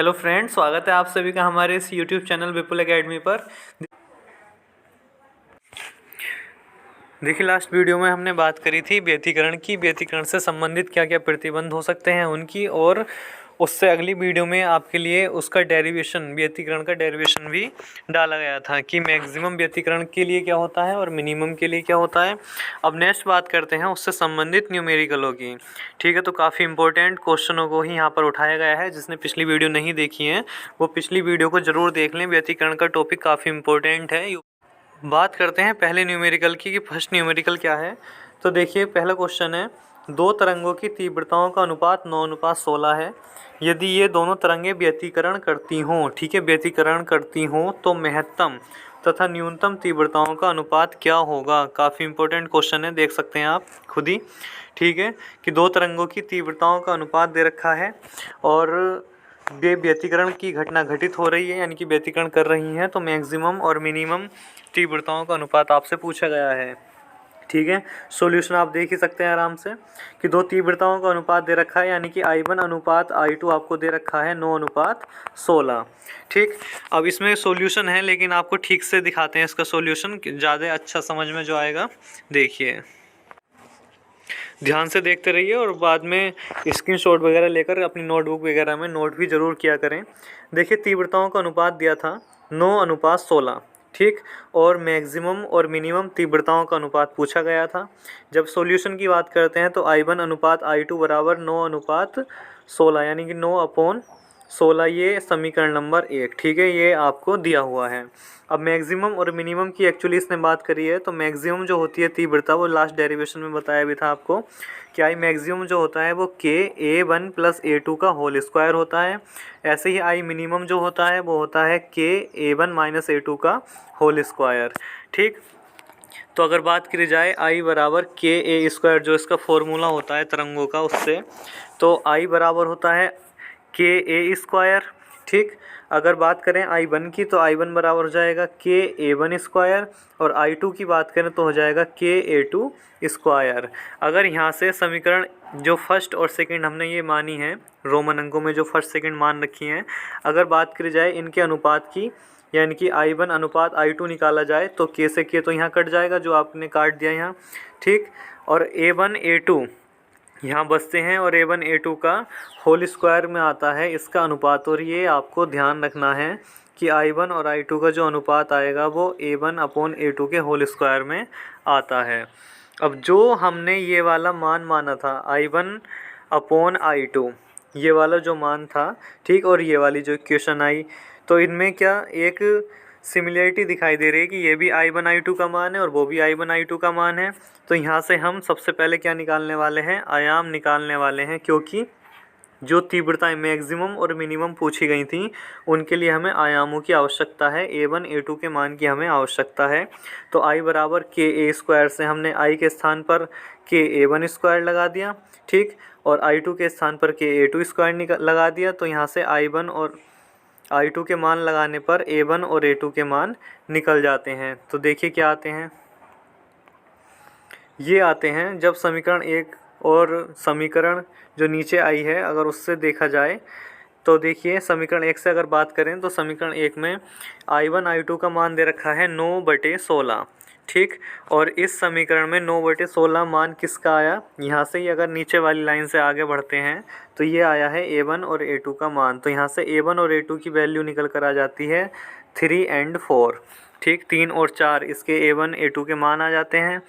Hello friends, स्वागत है आप सभी का हमारे इस यूट्यूब चैनल विपुल एकेडमी पर। देखिए, लास्ट वीडियो में हमने बात करी थी व्यतिकरण की। व्यतिकरण से संबंधित क्या क्या प्रतिबंध हो सकते हैं उनकी, और उससे अगली वीडियो में आपके लिए उसका डेरिवेशन, व्यतिकरण का डेरिवेशन भी डाला गया था कि मैक्सिमम व्यतिकरण के लिए क्या होता है और मिनिमम के लिए क्या होता है। अब नेक्स्ट बात करते हैं उससे संबंधित न्यूमेरिकलों की। ठीक है, तो काफ़ी इंपॉर्टेंट क्वेश्चनों को ही यहाँ पर उठाया गया है। जिसने पिछली वीडियो नहीं देखी है वो पिछली वीडियो को ज़रूर देख लें। व्यतिकरण का टॉपिक काफ़ी इंपॉर्टेंट है। बात करते हैं पहले न्यूमेरिकल की कि फर्स्ट न्यूमेरिकल क्या है। तो देखिए, पहला क्वेश्चन है, दो तरंगों की तीव्रताओं का अनुपात 9:16 है। यदि ये दोनों तरंगें व्यतिकरण करती हों, ठीक है, व्यतिकरण करती हों, तो महत्तम तथा न्यूनतम तीव्रताओं का अनुपात क्या होगा। काफ़ी इंपॉर्टेंट क्वेश्चन है, देख सकते हैं आप खुद ही। ठीक है, कि दो तरंगों की तीव्रताओं का अनुपात दे रखा है और वे व्यतिकरण की घटना घटित हो रही है, यानी कि व्यतिकरण कर रही हैं, तो मैक्सिमम और मिनिमम तीव्रताओं का अनुपात आपसे पूछा गया है। ठीक है, सॉल्यूशन आप देख ही सकते हैं आराम से कि दो तीव्रताओं का अनुपात दे रखा है, यानी कि I1 अनुपात I2 आपको दे रखा है 9:16। ठीक, अब इसमें सॉल्यूशन है, लेकिन आपको ठीक से दिखाते हैं इसका सॉल्यूशन, ज़्यादा अच्छा समझ में जो आएगा। देखिए, ध्यान से देखते रहिए और बाद में स्क्रीनशॉट वगैरह लेकर अपनी नोटबुक वगैरह में नोट भी ज़रूर किया करें। देखिए, तीव्रताओं का अनुपात दिया था 9:16। ठीक, और मैक्सिमम और मिनिमम तीव्रताओं का अनुपात पूछा गया था। जब सॉल्यूशन की बात करते हैं तो I1 अनुपात I2 बराबर 9:16, यानी कि 9/16, ये समीकरण नंबर 1। ठीक है, ये आपको दिया हुआ है। अब मैक्सिमम और मिनिमम की एक्चुअली इसने बात करी है, तो मैक्सिमम जो होती है तीव्रता, वो लास्ट डेरिवेशन में बताया भी था आपको कि आई मैक्सिमम जो होता है वो KA1 + A2 का होल स्क्वायर होता है। ऐसे ही आई मिनिमम जो होता है वो होता है KA1 - A2 का होल स्क्वायर। ठीक, तो अगर बात करी जाए I बराबर KA², जो इसका फॉर्मूला होता है तरंगों का, उससे तो I बराबर होता है KA²। ठीक, अगर बात करें I1 की तो I1 बराबर हो जाएगा KA1², और I2 की बात करें तो हो जाएगा KA2²। अगर यहाँ से समीकरण जो फर्स्ट और सेकंड हमने ये मानी है, रोमन अंकों में जो फर्स्ट सेकंड मान रखी हैं, अगर बात करी जाए इनके अनुपात की, यानी कि I1 अनुपात I2 निकाला जाए तो K से K तो यहाँ कट जाएगा, जो आपने काट दिया यहाँ। ठीक, और A1 A2 यहाँ बचते हैं और A1 A2 का होल स्क्वायर में आता है इसका अनुपात। और ये आपको ध्यान रखना है कि I1 और I2 का जो अनुपात आएगा वो A1/A2 के होल स्क्वायर में आता है। अब जो हमने ये वाला मान माना था I1/I2, ये वाला जो मान था, ठीक, और ये वाली जो इक्वेशन आई, तो इनमें क्या एक सिमिलरिटी दिखाई दे रही है कि ये भी I1 I2 का मान है और वो भी I1 I2 का मान है। तो यहाँ से हम सबसे पहले क्या निकालने वाले हैं, आयाम निकालने वाले हैं, क्योंकि जो तीव्रताएं मैक्सिमम और मिनिमम पूछी गई थी उनके लिए हमें आयामों की आवश्यकता है। A1 A2 के मान की हमें आवश्यकता है। तो I बराबर KA² से हमने I के स्थान पर KA1² लगा दिया। ठीक, और I2 के स्थान पर KA2² लगा दिया। तो यहाँ से I1 और I2 के मान लगाने पर A1 और A2 के मान निकल जाते हैं। तो देखिए क्या आते हैं, ये आते हैं जब समीकरण 1 और समीकरण जो नीचे आई है अगर उससे देखा जाए, तो देखिए समीकरण 1 से अगर बात करें तो समीकरण 1 में I1 I2 का मान दे रखा है 9/16। ठीक, और इस समीकरण में 9/16 मान किसका आया, यहाँ से ही अगर नीचे वाली लाइन से आगे बढ़ते हैं तो ये आया है A1 और A2 का मान। तो यहाँ से A1 और A2 की वैल्यू निकल कर आ जाती है 3 और 4। ठीक, 3 और 4 इसके A1 A2 के मान आ जाते हैं।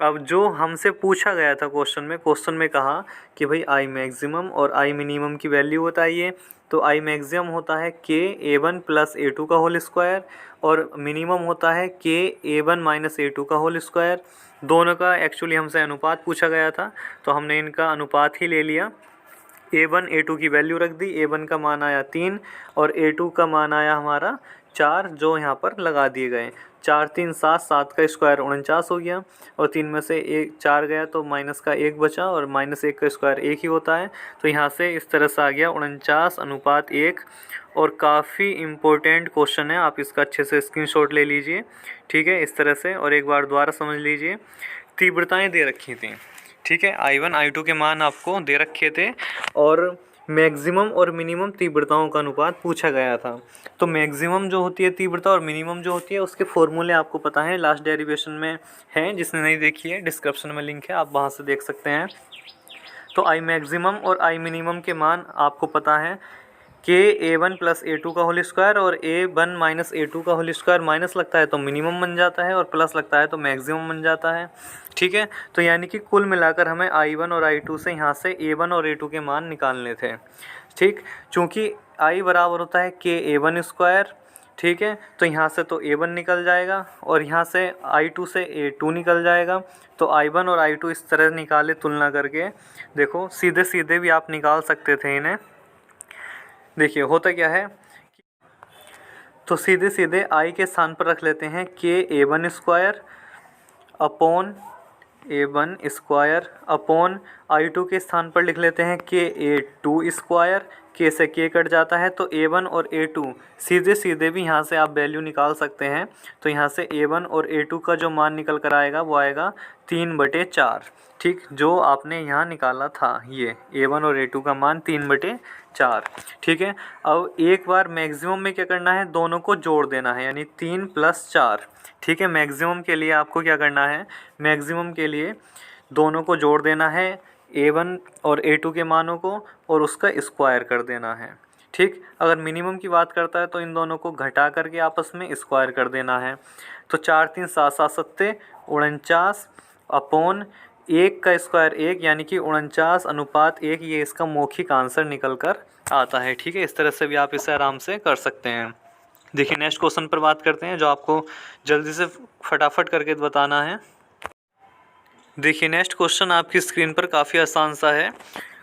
अब जो हमसे पूछा गया था क्वेश्चन में कहा कि भाई I मैक्सिमम और I मिनिमम की वैल्यू बताइए। तो I मैक्सिमम होता है KA1 + A2 का होल स्क्वायर, और मिनिमम होता है KA1 - A2 का होल स्क्वायर। दोनों का एक्चुअली हमसे अनुपात पूछा गया था, तो हमने इनका अनुपात ही ले लिया। A1 A2 की वैल्यू रख दी। A1 का मान आया 3 और A2 का मान आया हमारा 4, जो यहाँ पर लगा दिए गए। 4 3 7, 7 का स्क्वायर 49 हो गया, और 3 में से 4 गया तो माइनस का 1 बचा, और -1 का स्क्वायर 1 ही होता है। तो यहाँ से इस तरह से आ गया 49:1। और काफ़ी इम्पोर्टेंट क्वेश्चन है, आप इसका अच्छे से स्क्रीनशॉट ले लीजिए। ठीक है, इस तरह से, और एक बार दोबारा समझ लीजिए। तीव्रताएँ दे रखी थी, ठीक है, I1 I2 के मान आपको दे रखे थे, और मैक्सिमम और मिनिमम तीव्रताओं का अनुपात पूछा गया था। तो मैक्सिमम जो होती है तीव्रता और मिनिमम जो होती है उसके फॉर्मूले आपको पता है, लास्ट डेरिवेशन में है, जिसने नहीं देखी है डिस्क्रिप्शन में लिंक है, आप वहाँ से देख सकते हैं। तो आई मैक्सिमम और आई मिनिमम के मान आपको पता है कि a1 प्लस a2 का होल स्क्वायर और a1 माइनस a2 का होल स्क्वायर, माइनस लगता है तो मिनिमम बन जाता है और प्लस लगता है तो मैक्सिमम बन जाता है। ठीक है, तो यानी कि कुल मिलाकर हमें i1 और i2 से यहाँ से a1 और a2 के मान निकालने थे। ठीक, चूँकि i बराबर होता है k a1 स्क्वायर, ठीक है, तो यहाँ से तो a1 निकल जाएगा और यहाँ से i2 से a2 निकल जाएगा। तो i1 और i2 इस तरह निकाले तुलना करके, देखो सीधे सीधे भी आप निकाल सकते थे इन्हें। देखिए होता क्या है, तो सीधे सीधे i के स्थान पर रख लेते हैं k a1 square upon a1 square upon i2 के स्थान पर लिख लेते हैं k a2 स्क्वायर, k से k कट जाता है तो a1 और a2 सीधे सीधे भी यहाँ से आप वैल्यू निकाल सकते हैं। तो यहाँ से a1 और a2 का जो मान निकल कर आएगा वो आएगा 3/4। ठीक, जो आपने यहाँ निकाला था ये a1 और a2 का मान 3/4। ठीक है, अब एक बार मैक्सिमम में क्या करना है, दोनों को जोड़ देना है, यानी 3 + 4। ठीक है, मैक्सिमम के लिए आपको क्या करना है, मैक्सिमम के लिए दोनों को जोड़ देना है, a1 और a2 के मानों को, और उसका स्क्वायर कर देना है। ठीक, अगर मिनिमम की बात करता है तो इन दोनों को घटा करके आपस में स्क्वायर कर देना है। तो 4 3 7 7 7 49 अपॉन 1 का स्क्वायर 1, यानी कि 49/1, ये इसका मौखिक आंसर निकल कर आता है। ठीक है, इस तरह से भी आप इसे आराम से कर सकते हैं। देखिए नेक्स्ट क्वेश्चन पर बात करते हैं, जो आपको जल्दी से फटाफट करके बताना है। देखिए नेक्स्ट क्वेश्चन आपकी स्क्रीन पर काफ़ी आसान सा है।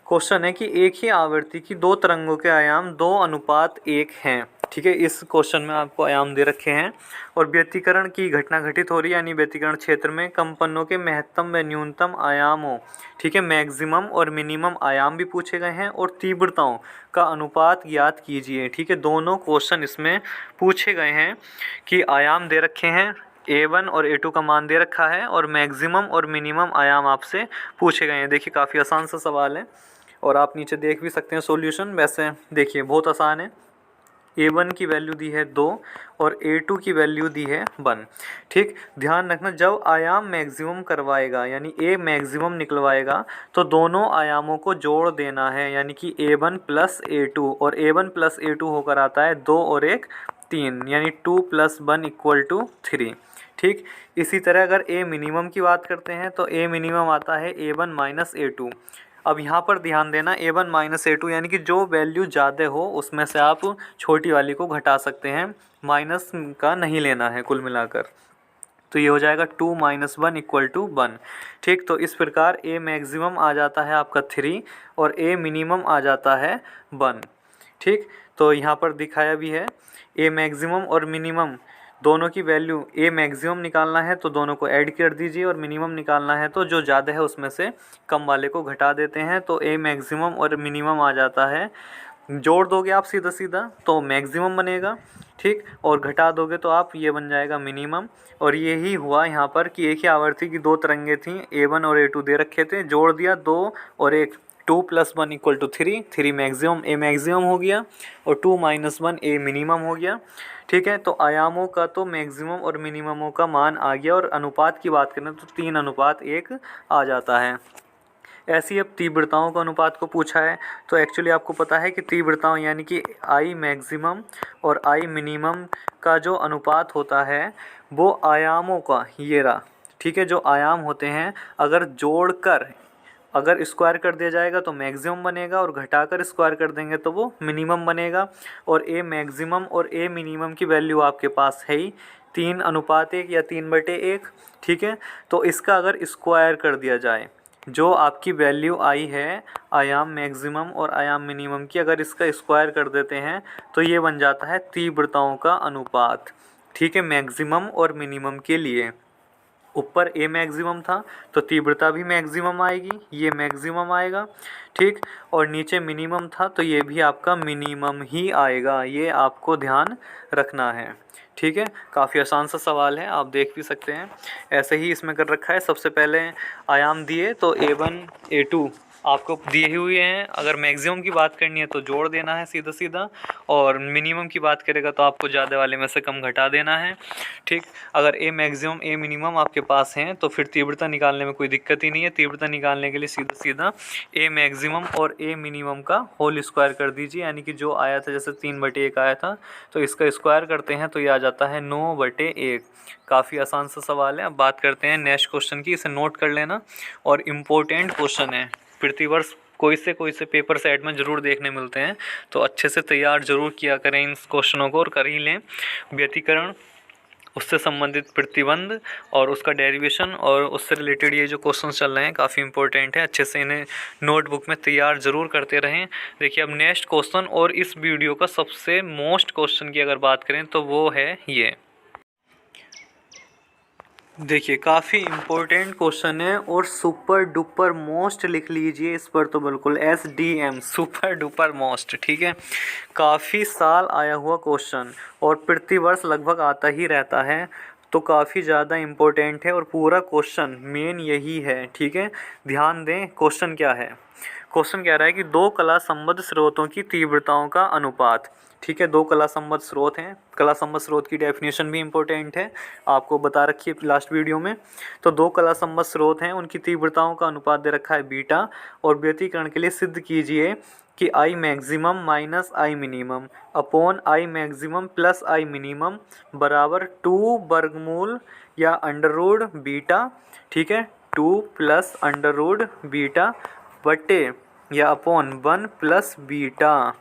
क्वेश्चन है कि एक ही आवृत्ति की दो तरंगों के आयाम 2:1 हैं। ठीक है, इस क्वेश्चन में आपको आयाम दे रखे हैं और व्यतिकरण की घटना घटित हो रही है, यानी व्यतिकरण क्षेत्र में कंपनों के महत्तम व न्यूनतम आयामों, ठीक है, मैक्सिमम और मिनिमम आयाम भी पूछे गए हैं और तीव्रताओं का अनुपात ज्ञात कीजिए। ठीक है, दोनों क्वेश्चन इसमें पूछे गए हैं कि आयाम दे रखे हैं, a1 और a2 का मान दे रखा है और मैक्सिमम और मिनिमम आयाम आपसे पूछे गए हैं। देखिए काफ़ी आसान सा सवाल है और आप नीचे देख भी सकते हैं सॉल्यूशन। वैसे देखिए बहुत आसान है। a1 की वैल्यू दी है 2 और a2 की वैल्यू दी है 1। ठीक, ध्यान रखना जब आयाम मैक्सिमम करवाएगा यानी a मैक्सिमम निकलवाएगा तो दोनों आयामों को जोड़ देना है, यानी कि a1 + a2, और a1 + a2 होकर आता है 2 और 1 3, यानी 2 + 1 = 3। ठीक, इसी तरह अगर a मिनिमम की बात करते हैं तो a मिनिमम आता है a1 - a2। अब यहाँ पर ध्यान देना, a1 - a2 यानी कि जो वैल्यू ज़्यादा हो उसमें से आप छोटी वाली को घटा सकते हैं, माइनस का नहीं लेना है कुल मिलाकर। तो ये हो जाएगा 2 - 1 = 1। ठीक, तो इस प्रकार a मैक्सिमम आ जाता है आपका 3 और a मिनिमम आ जाता है 1। ठीक, तो यहाँ पर दिखाया भी है a मैक्सिमम और मिनिमम दोनों की वैल्यू, a मैक्सिमम निकालना है तो दोनों को ऐड कर दीजिए और मिनिमम निकालना है तो जो ज़्यादा है उसमें से कम वाले को घटा देते हैं। तो a मैक्सिमम और मिनिमम आ जाता है, जोड़ दोगे आप सीधा सीधा तो मैक्सिमम बनेगा। ठीक, और घटा दोगे तो आप ये बन जाएगा मिनिमम। और यही हुआ यहाँ पर कि एक ही आवर्ती की दो तरंगें थीं, a1 और a2 दे रखे थे, जोड़ दिया 2 और 1, 2 + 1 = 3, 3 मैक्सिमम, a मैक्सिमम हो गया और 2 - 1 a मिनिमम हो गया। ठीक है, तो आयामों का तो मैक्सिमम और मिनिममों का मान आ गया और अनुपात की बात करें तो 3:1 आ जाता है। ऐसी अब तीव्रताओं का अनुपात को पूछा है तो एक्चुअली आपको पता है कि तीव्रताओं यानी कि आई मैक्सिमम और आई मिनिमम का जो अनुपात होता है वो आयामों का, ये रहा। ठीक है, जो आयाम होते हैं अगर जोड़कर अगर स्क्वायर कर दिया जाएगा तो मैक्सिमम बनेगा और घटाकर स्क्वायर कर देंगे तो वो मिनिमम बनेगा। और a मैक्सिमम और a मिनिमम की वैल्यू आपके पास है ही 3:1 या 3/1। ठीक है, तो इसका अगर स्क्वायर कर दिया जाए, जो आपकी वैल्यू आई है आयाम मैक्सिमम और आयाम मिनिमम की, अगर इसका स्क्वायर कर देते हैं तो ये बन जाता है तीव्रताओं का अनुपात। ठीक है, मैक्सिमम और मिनिमम के लिए ऊपर a मैक्सिमम था तो तीव्रता भी मैक्सिमम आएगी, ये मैक्सिमम आएगा। ठीक, और नीचे मिनिमम था तो ये भी आपका मिनिमम ही आएगा, ये आपको ध्यान रखना है। ठीक है, काफ़ी आसान सा सवाल है, आप देख भी सकते हैं। ऐसे ही इसमें कर रखा है, सबसे पहले आयाम दिए तो a1 a2 आपको दिए हुए हैं। अगर मैक्सिमम की बात करनी है तो जोड़ देना है सीधा सीधा, और मिनिमम की बात करेगा तो आपको ज़्यादा वाले में से कम घटा देना है। ठीक, अगर ए मैक्सिमम ए मिनिमम आपके पास हैं तो फिर तीव्रता निकालने में कोई दिक्कत ही नहीं है। तीव्रता निकालने के लिए सीधा सीधा ए मैक्सिमम और ए मिनिमम का होल स्क्वायर कर दीजिए, यानी कि जो आया था जैसे 3/1 आया था तो इसका स्क्वायर करते हैं तो ये आ जाता है 9/1। काफ़ी आसान सा सवाल है। अब बात करते हैं नेक्स्ट क्वेश्चन की, इसे नोट कर लेना और इम्पोर्टेंट क्वेश्चन है, प्रतिवर्ष कोई से पेपर सेट में ज़रूर देखने मिलते हैं, तो अच्छे से तैयार जरूर किया करें इन क्वेश्चनों को और कर ही लें। व्यतिकरण, उससे संबंधित प्रतिबंध और उसका डेरिवेशन और उससे रिलेटेड ये जो क्वेश्चन चल रहे हैं काफ़ी इंपॉर्टेंट है, अच्छे से इन्हें नोटबुक में तैयार ज़रूर करते रहें। देखिए अब नेक्स्ट क्वेश्चन और इस वीडियो का सबसे मोस्ट क्वेश्चन की अगर बात करें तो वो है ये। देखिए काफ़ी इम्पोर्टेंट क्वेश्चन है और सुपर डुपर मोस्ट लिख लीजिए इस पर, तो बिल्कुल SDM सुपर डुपर मोस्ट, ठीक है। काफ़ी साल आया हुआ क्वेश्चन और प्रतिवर्ष लगभग आता ही रहता है, तो काफ़ी ज़्यादा इम्पोर्टेंट है और पूरा क्वेश्चन मेन यही है, ठीक है। ध्यान दें क्वेश्चन क्या है। क्वेश्चन कह रहा है कि दो कला संबद्ध स्रोतों की तीव्रताओं का अनुपात, ठीक है। दो कला संबद्ध स्रोत हैं, कला संबद्ध स्रोत की डेफिनेशन भी इम्पोर्टेंट है, आपको बता रखी है लास्ट वीडियो में। तो दो कला संबद्ध स्रोत हैं, उनकी तीव्रताओं का अनुपात दे रखा है बीटा, और व्यतिकरण के लिए सिद्ध कीजिए कि I maximum minus I minimum upon I maximum plus I minimum बराबर 2 वर्गमूल या अंडर रूट बीटा, ठीक है, 2 प्लस अंडर रूट बीटा बटे या अपॉन 1 प्लस बीटा।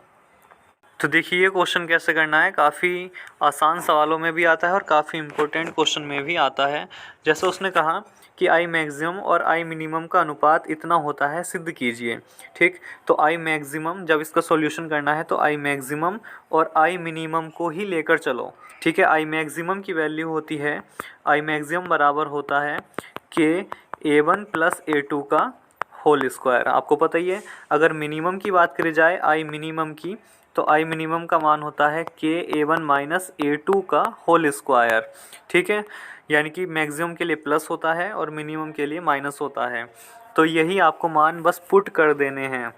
तो देखिए ये क्वेश्चन कैसे करना है, काफ़ी आसान सवालों में भी आता है और काफ़ी इम्पोर्टेंट क्वेश्चन में भी आता है। जैसे उसने कहा कि I मैक्सिमम और I मिनिमम का अनुपात इतना होता है, सिद्ध कीजिए, ठीक। तो I मैक्सिमम जब इसका सॉल्यूशन करना है तो I मैक्सिमम और I मिनिमम को ही लेकर चलो, ठीक है। I मैक्सिमम की वैल्यू होती है, I मैक्सिमम बराबर होता है कि A1 प्लस A2 का होल स्क्वायर, आपको पता ही है। अगर मिनिमम की बात करी जाए I मिनिमम की, तो I मिनिमम का मान होता है KA1 माइनस A2 का होल स्क्वायर, ठीक है। यानी कि मैक्सिमम के लिए प्लस होता है और मिनिमम के लिए माइनस होता है, तो यही आपको मान बस पुट कर देने हैं।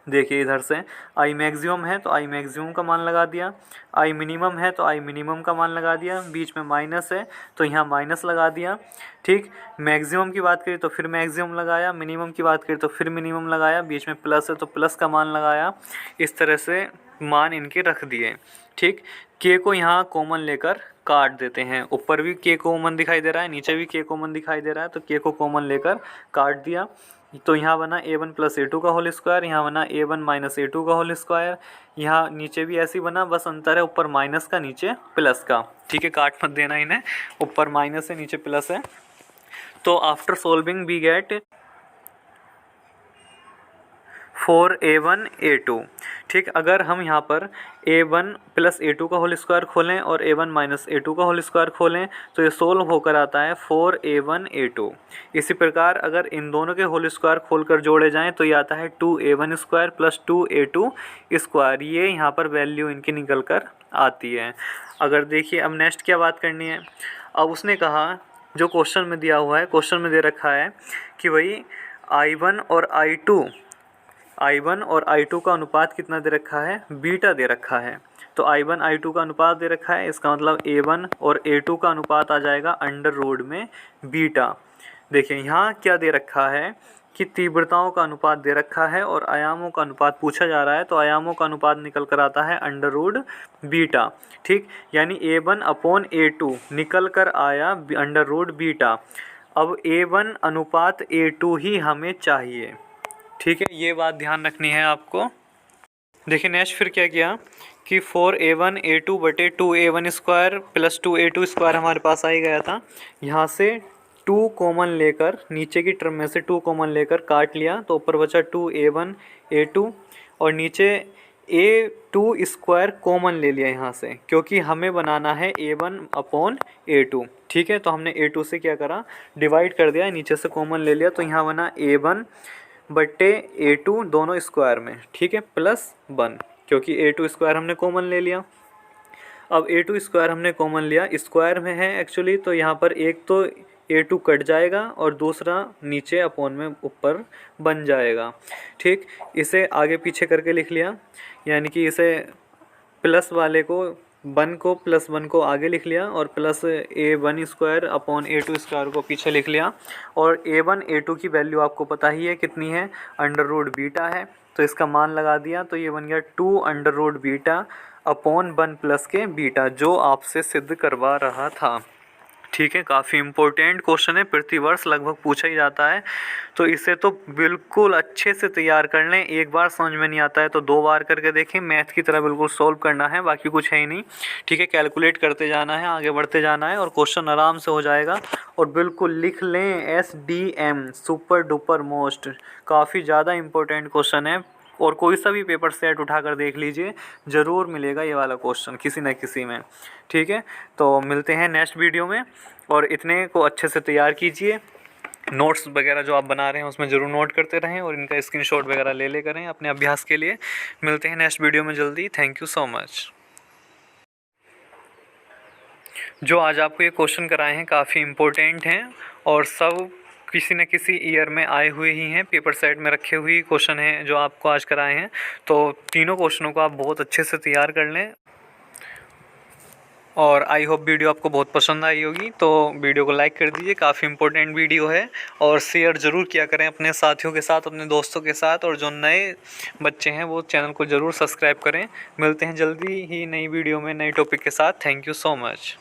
देखिए इधर से I मैक्सिमम है तो I मैक्सिमम का मान लगा दिया, I मिनिमम है तो I मिनिमम का मान लगा दिया, बीच में माइनस है तो यहाँ माइनस लगा दिया, ठीक। मैक्सिमम की बात करें तो फिर मैक्सिमम लगाया, मिनिमम की बात करें तो फिर मिनिमम लगाया, बीच में प्लस है तो प्लस का मान लगाया। इस तरह से मान इनके रख दिए, ठीक। K को यहाँ कॉमन लेकर काट देते हैं, ऊपर भी K कॉमन दिखाई दे रहा है, नीचे भी K कॉमन दिखाई दे रहा है, तो K को कॉमन लेकर काट दिया। तो यहाँ बना A1 प्लस A2 का होल स्क्वायर, यहाँ बना A1 माइनस A2 का होल स्क्वायर, यहाँ नीचे भी ऐसे ही बना, बस अंतर है ऊपर माइनस का नीचे प्लस का, ठीक है। काट मत देना इन्हें, ऊपर माइनस है नीचे प्लस है। तो after solving we get 4A1 A2, ठीक। अगर हम यहाँ पर A1 प्लस A2 का होल स्क्वायर खोलें और A1 माइनस A2 का होल स्क्वायर खोलें तो ये सोल्व होकर आता है 4A1 A2। इसी प्रकार अगर इन दोनों के होल स्क्वायर खोलकर जोड़े जाएं तो ये आता है 2A1 square plus 2A2 square. ये यहाँ पर वैल्यू इनकी निकल कर आती है। अगर देखिए अब नेक्स्ट क्या बात करनी है। अब उसने कहा जो क्वेश्चन में दिया हुआ है, क्वेश्चन में दे रखा है कि भाई I1 और I2 का अनुपात कितना दे रखा है, बीटा दे रखा है। तो I1 I2 का अनुपात दे रखा है, इसका मतलब A1 और A2 का अनुपात आ जाएगा अंडर रूट में बीटा। देखिए यहाँ क्या दे रखा है कि तीव्रताओं का अनुपात दे रखा है और आयामों का अनुपात पूछा जा रहा है, तो आयामों का अनुपात निकल कर आता है अंडर रूट बीटा, ठीक। यानी A1 अपॉन A2 निकल कर आया अंडर रूट बीटा। अब A1 अनुपात A2 ही हमें चाहिए, ठीक है। ये बात ध्यान रखनी है आपको। देखिए नेक्स्ट फिर क्या किया कि 4A1 A2 बटे 2A1 square plus 2A2 square हमारे पास आ ही गया था। यहाँ से 2 कॉमन लेकर, नीचे की टर्म में से 2 कॉमन लेकर काट लिया, तो ऊपर बचा 2A1 A2 और नीचे A2 स्क्वायर कॉमन ले लिया यहाँ से, क्योंकि हमें बनाना है A1 अपॉन A2, ठीक है। तो हमने A2 से क्या करा, डिवाइड कर दिया, नीचे से कॉमन ले लिया, तो यहाँ बना A1 बटे A2 दोनों स्क्वायर में, ठीक है, प्लस 1, क्योंकि A2 स्क्वायर हमने कॉमन ले लिया। अब A2 स्क्वायर हमने कॉमन लिया, स्क्वायर में है एक्चुअली, तो यहाँ पर एक तो A2 कट जाएगा और दूसरा नीचे अपॉन में ऊपर बन जाएगा। ठीक, इसे आगे पीछे करके लिख लिया, यानी कि इसे प्लस वाले को प्लस वन को आगे लिख लिया और प्लस A1² अपॉन A2² को पीछे लिख लिया। और A1 A2 की वैल्यू आपको पता ही है कितनी है, √β है, तो इसका मान लगा दिया तो ये बन गया 2√β अपॉन 1 प्लस के बीटा, जो आपसे सिद्ध करवा रहा था। ठीक है, काफ़ी इंपॉर्टेंट क्वेश्चन है, प्रतिवर्ष लगभग पूछा ही जाता है, तो इसे तो बिल्कुल अच्छे से तैयार कर लें। एक बार समझ में नहीं आता है तो 2 बार करके देखें, मैथ की तरह बिल्कुल सोल्व करना है, बाकी कुछ है ही नहीं। ठीक है, कैलकुलेट करते जाना है, आगे बढ़ते जाना है और क्वेश्चन आराम से हो जाएगा। और बिल्कुल लिख लें SDM, सुपर डुपर मोस्ट, काफ़ी ज़्यादा इंपॉर्टेंट क्वेश्चन है और कोई सा भी पेपर सेट उठाकर देख लीजिए, ज़रूर मिलेगा ये वाला क्वेश्चन किसी न किसी में। ठीक है, तो मिलते हैं नेक्स्ट वीडियो में, और इतने को अच्छे से तैयार कीजिए। नोट्स वगैरह जो आप बना रहे हैं उसमें ज़रूर नोट करते रहें और इनका स्क्रीनशॉट वगैरह ले ले करें अपने अभ्यास के लिए। मिलते हैं नेक्स्ट वीडियो में जल्दी। Thank you so much. जो आज आपको ये क्वेश्चन कराए हैं काफ़ी इम्पोर्टेंट हैं और सब किसी न किसी ईयर में आए हुए ही हैं, पेपर सेट में रखे हुए क्वेश्चन हैं जो आपको आज कराए हैं। तो तीनों क्वेश्चनों को आप बहुत अच्छे से तैयार कर लें और आई होप वीडियो आपको बहुत पसंद आई होगी। तो वीडियो को लाइक कर दीजिए, काफ़ी इंपॉर्टेंट वीडियो है, और शेयर ज़रूर किया करें अपने साथियों के साथ, अपने दोस्तों के साथ, और जो नए बच्चे हैं वो चैनल को ज़रूर सब्सक्राइब करें। मिलते हैं जल्दी ही नई वीडियो में नए टॉपिक के साथ। Thank you so much.